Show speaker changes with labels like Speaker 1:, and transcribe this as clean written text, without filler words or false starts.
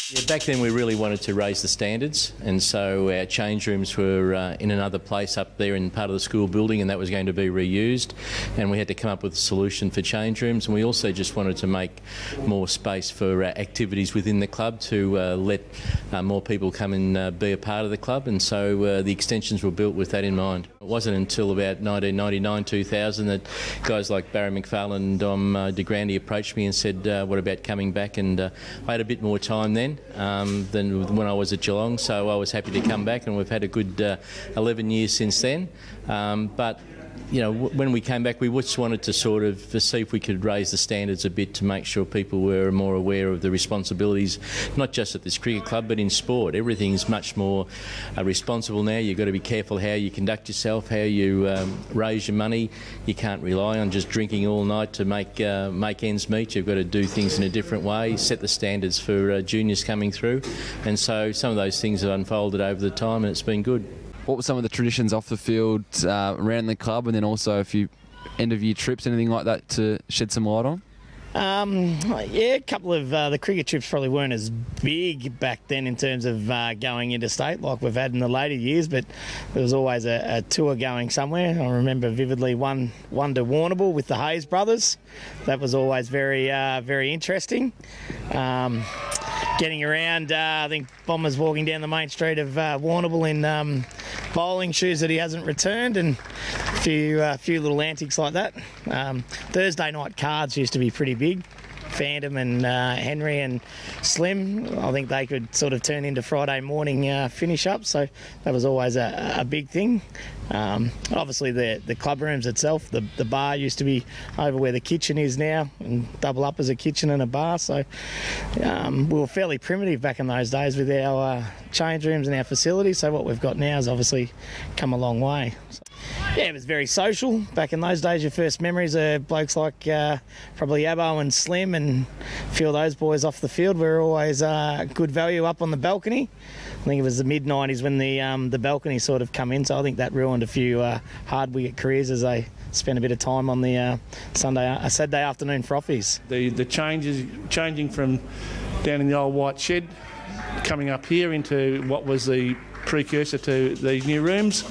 Speaker 1: Yeah, back then we really wanted to raise the standards, and so our change rooms were in another place up there in part of the school building, and that was going to be reused, and we had to come up with a solution for change rooms, and we also just wanted to make more space for activities within the club to let more people come and be a part of the club, and so the extensions were built with that in mind. It wasn't until about 1999-2000 that guys like Barry McFarlane and Dom de Grande approached me and said, what about coming back? And I had a bit more time then than when I was at Geelong, so I was happy to come back, and we've had a good 11 years since then. But you know, when we came back, we just wanted to sort of see if we could raise the standards a bit to make sure people were more aware of the responsibilities, not just at this cricket club, but in sport. Everything's much more responsible now. You've got to be careful how you conduct yourself, how you raise your money. You can't rely on just drinking all night to make ends meet. You've got to do things in a different way, set the standards for juniors coming through. And so some of those things have unfolded over the time, and it's been good.
Speaker 2: What were some of the traditions off the field around the club, and then also a few end-of-year trips, anything like that to shed some light on?
Speaker 3: Yeah, a couple of the cricket trips probably weren't as big back then in terms of going interstate like we've had in the later years, but there was always a tour going somewhere. I remember vividly one to Warrnambool with the Hayes brothers. That was always very interesting. Getting around, I think Bomber's walking down the main street of Warrnambool in bowling shoes that he hasn't returned, and a few little antics like that. Thursday night cards used to be pretty big. Phantom and Henry and Slim, I think they could sort of turn into Friday morning finish-up, so that was always a big thing. Obviously the club rooms itself, the bar used to be over where the kitchen is now and double up as a kitchen and a bar, so we were fairly primitive back in those days with our change rooms and our facilities, so what we've got now has obviously come a long way. So, yeah, it was very social. Back in those days, your first memories are blokes like probably Abbo and Slim and a few of those boys off the field were always good value up on the balcony. I think it was the mid-90s when the balcony sort of come in, so I think that ruined a few hard wicket careers as they spent a bit of time on the Saturday afternoon frothies.
Speaker 4: The changing from down in the old white shed, coming up here into what was the precursor to these new rooms.